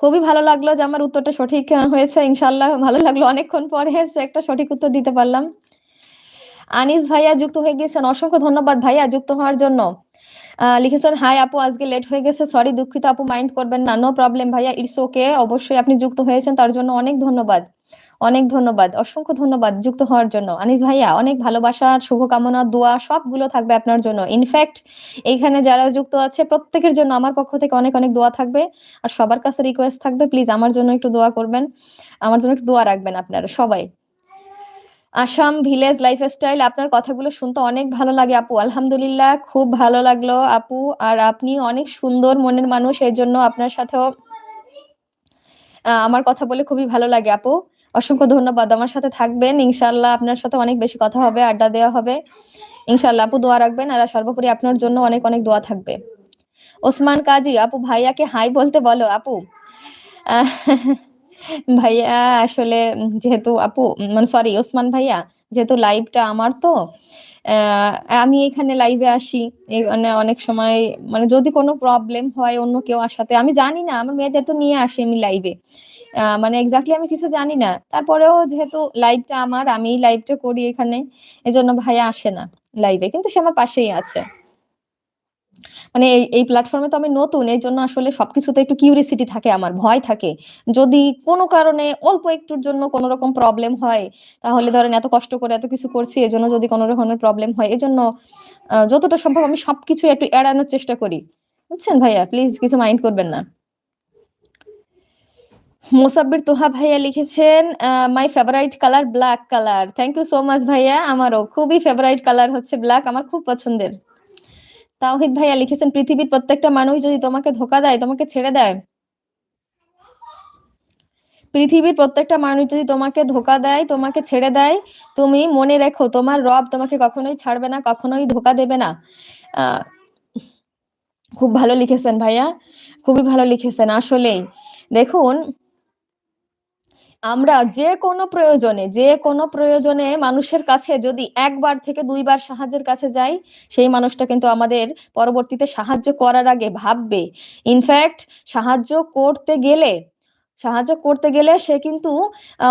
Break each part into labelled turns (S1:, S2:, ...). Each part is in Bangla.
S1: খুবই ভালো লাগলো যে আমার উত্তরটা সঠিক হয়েছে। ইনশাআল্লাহ ভালো লাগলো অনেকক্ষণ পরে একটা সঠিক উত্তর দিতে পারলাম। আনিস ভাইয়া যুক্ত হয়ে গিয়েছেন, অসংখ্য ধন্যবাদ ভাইয়া যুক্ত হওয়ার জন্য। লিখেছেন হাই আপু, আজকে লেট হয়ে গেছে, সরি, দুঃখিত আপু, মাইন্ড করবেন না, নো প্রবলেম ভাইয়া, ইটস ওকে। অবশ্যই আপনি যুক্ত হয়েছেন তার জন্য অনেক ধন্যবাদ, অনেক ধন্যবাদ, অসংখ্য ধন্যবাদ যুক্ত হওয়ার জন্য। আনিস ভাইয়া অনেক ভালোবাসার শুভকামনা দোয়া সবগুলো থাকবে আপনার জন্য। ইনফ্যাক্ট এইখানে যারা যুক্ত আছে প্রত্যেকের জন্য আমার পক্ষ থেকে অনেক অনেক দোয়া থাকবে। আর সবার কাছে রিকোয়েস্ট থাকবে, প্লিজ আমার জন্য একটু দোয়া করবেন, আমার জন্য একটু দোয়া রাখবেন আপনারা সবাই। আসাম ভিলেজ লাইফস্টাইল, আপনার কথাগুলো শুনতে অনেক ভালো লাগে আপু। আলহামদুলিল্লাহ, খুব ভালো লাগলো আপু। আর আপনি অনেক সুন্দর মনের মানুষ, এই জন্য আপনার সাথেও আমার কথা বলে খুবই ভালো লাগে আপু। অসংখ্য ধন্যবাদ, আমার সাথে থাকবেন ইনশাল্লাহ, আপনার সাথে অনেক বেশি কথা হবে, আড্ডা দেওয়া হবে ইনশাল্লাহ। আপু দোয়া রাখবেন, আর সর্বোপরি আপনার জন্য অনেক অনেক দোয়া থাকবে। ওসমান কাজী আপু, ভাইয়াকে হাই বলতে বলো আপু। আহ, ভাইয়া আসলে যেহেতু আপু, মানে সরি ওসমান ভাইয়া, যেহেতু লাইভটা আমার তো আহ, আমি এখানে লাইভে আসি, মানে অনেক সময় মানে যদি কোনো প্রবলেম হয় অন্য কেউ আসাতে, আমি জানি না, আমার মেয়েদের তো নিয়ে আসি আমি লাইভে, মানে এক্স্যাক্টলি আমি কিছু জানি না, তারপরেও যেহেতু লাইভটা আমার, আমি লাইভটা করি এখানে, এজন্য ভাইয়া আসে না লাইভে, কিন্তু সে আমার পাশেই আছে। মানে এই এই প্ল্যাটফর্মে তো আমি নতুন, এই জন্য আসলে সবকিছুতে একটু কিউরিসিটি থাকে, আমার ভয় থাকে। যদি কোনো কারণে অল্প একটুর জন্য কোনো রকম প্রবলেম হয়, তাহলে ধরেন এত কষ্ট করে এত কিছু করছি, এজন্য যদি কোনো রকমের প্রবলেম হয়, এজন্য যতটা সম্ভব আমি সবকিছু একটু এড়ানোর চেষ্টা করি। বুঝছেন ভাইয়া, প্লিজ কিছু মাইন্ড করবেন না। মোসাব্বির তোহা ভাইয়া লিখেছেন my favourite colour black colour. Thank you so much ভাইয়া, আমারও খুবই ফেভারাইট কালার হচ্ছে ব্ল্যাক, আমার খুব পছন্দের। তাওহিদ ভাইয়া লিখেছেন পৃথিবীর প্রত্যেকটা মানুষ যদি তোমাকে ধোকা দেয়, তোমাকে ছেড়ে দেয়, পৃথিবীর প্রত্যেকটা মানুষ যদি তোমাকে ধোকা দেয়, তোমাকে ছেড়ে দেয়, তুমি মনে রেখো তোমার রব তোমাকে কখনোই ছাড়বে না, কখনোই ধোকা দেবে না। আহ খুব ভালো লিখেছেন ভাইয়া, খুবই ভালো লিখেছেন আসলেই। দেখুন, আমরা যে কোনো প্রয়োজনে মানুষের কাছে যদি একবার থেকে দুইবার সাহায্যের কাছে যাই, সেই মানুষটা কিন্তু আমাদের পরবর্তীতে সাহায্য করার আগে ভাববে। ইনফ্যাক্ট সাহায্য করতে গেলে সাহায্য করতে গেলে সে কিন্তু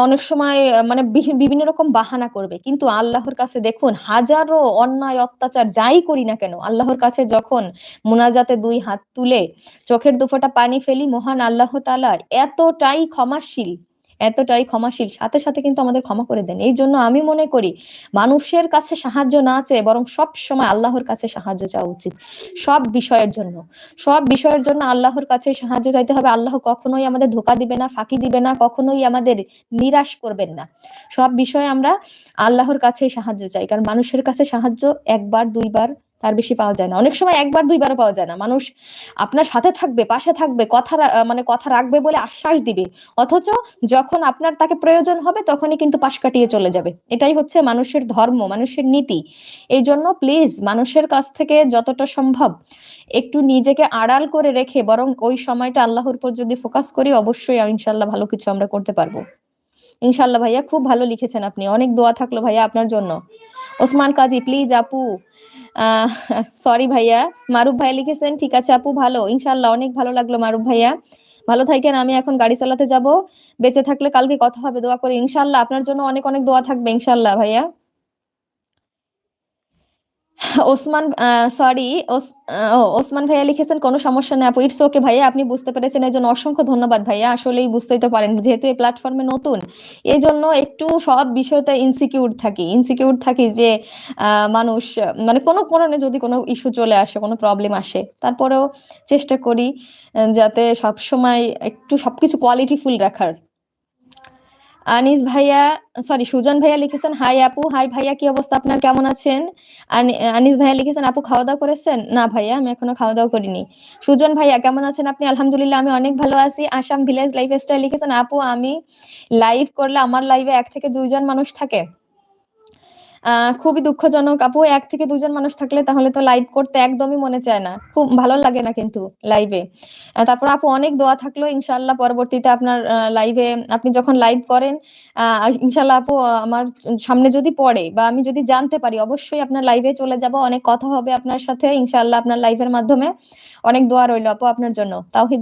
S1: অনেক সময় মানে বিভিন্ন রকম বাহানা করবে, কিন্তু আল্লাহর কাছে দেখুন, হাজারো অন্যায় অত্যাচার যাই করি না কেন, আল্লাহর কাছে যখন মুনাজাতে দুই হাত তুলে চোখের দুফোঁটা পানি ফেলি, মহান আল্লাহ তাআলা এতটাই ক্ষমাশীল, এতটাই ক্ষমাশীল, সাথে সাথে কিন্তু আমাদের ক্ষমা করে দেন। এই জন্য আমি মনে করি মানুষের কাছে সাহায্য না চেয়ে বরং সব সময় আল্লাহর কাছে সাহায্য চাওয়া উচিত। সব বিষয়ের জন্য, সব বিষয়ের জন্য আল্লাহর কাছে সাহায্য চাইতে হবে। আল্লাহ কখনোই আমাদের ধোকা দিবে না, ফাঁকি দিবে না, কখনোই আমাদের নিরাশ করবেন না। সব বিষয়ে আমরা আল্লাহর কাছেই সাহায্য চাই, কারণ মানুষের কাছে সাহায্য একবার দুইবার তার বেশি পাওয়া যায় না, অনেক সময় একবার দুইবারও পাওয়া যায় না। মানুষ আপনার সাথে থাকবে, পাশে থাকবে, মানে কথা রাখবে বলে আশ্বাস দিবে, অথচ যখন আপনার তাকে প্রয়োজন হবে তখনই কিন্তু পাশ কাটিয়ে চলে যাবে। এটাই হচ্ছে মানুষের ধর্ম, মানুষের নীতি। এই জন্য প্লিজ মানুষের কাছ থেকে যতটা সম্ভব একটু নিজেকে আড়াল করে রেখে বরং ওই সময়টা আল্লাহর উপর যদি ফোকাস করি, অবশ্যই ইনশাল্লাহ ভালো কিছু আমরা করতে পারবো। ইনশাল্লাহ ভাইয়া, খুব ভালো লিখেছেন আপনি, অনেক দোয়া থাকলো ভাইয়া আপনার জন্য। ওসমান কাজী প্লিজ আপু, আহ সরি ভাইয়া। মারুফ ভাইয়া লিখেছেন ঠিক আছে আপু, ভালো, ইনশাল্লাহ, অনেক ভালো লাগলো মারুফ ভাইয়া, ভালো থাকেন। আমি এখন গাড়ি চালাতে যাব, বেঁচে থাকলে কালকে কথা হবে, দোয়া করি ইনশাল্লাহ, আপনার জন্য অনেক অনেক দোয়া থাকবে ইনশাল্লাহ ভাইয়া। ওসমান, সরি, ওসমান ভাইয়া লিখেছেন কোনো সমস্যা নেই আপু, ইটস ওকে ভাইয়া, আপনি বুঝতে পেরেছেন এই জন্য অসংখ্য ধন্যবাদ ভাইয়া। আসলেই বুঝতেই তো পারেন, যেহেতু এই প্ল্যাটফর্মে নতুন, এই জন্য একটু সব বিষয়তে ইনসিকিউর থাকি যে মানুষ মানে কোনো কারণে যদি কোনো ইস্যু চলে আসে, কোনো প্রবলেম আসে, তারপরেও চেষ্টা করি যাতে সব সময় একটু সবকিছু কোয়ালিটিফুল রাখার। আনিস ভাইয়া, সরি সুজন ভাইয়া লিখেছেন হাই আপু, হাই ভাইয়া, কি অবস্থা আপনার, কেমন আছেন? আনিস ভাইয়া লিখেছেন আপু খাওয়া দাওয়া করেছেন? না ভাইয়া, আমি এখনো খাওয়া দাওয়া করিনি। সুজন ভাইয়া কেমন আছেন আপনি? আলহামদুলিল্লাহ, আমি অনেক ভালো আছি। আসাম ভিলেজ লাইফস্টাইল লিখেছেন আপু আমি লাইভ করলে আমার লাইভে 1 থেকে 2 জন মানুষ থাকে। খুবই দুঃখজনক আপু, 1 থেকে 2 জন মানুষ থাকলে তাহলে তো লাইভ করতে একদমই মনে চায় না, খুব ভালো লাগে না কিন্তু লাইভে। তারপর আপু অনেক দোয়া থাকলো, ইনশাল্লাহ পরবর্তীতে আপনার লাইভে আপনি যখন লাইভ করেন, ইনশাল্লাহ আপু আমার সামনে যদি পড়ে বা আমি যদি জানতে পারি, অবশ্যই আপনার লাইভে চলে যাব, অনেক কথা হবে আপনার সাথে ইনশাল্লাহ আপনার লাইভের মাধ্যমে। অনেক দোয়া রইলো আপু আপনার জন্য। তাওহিদ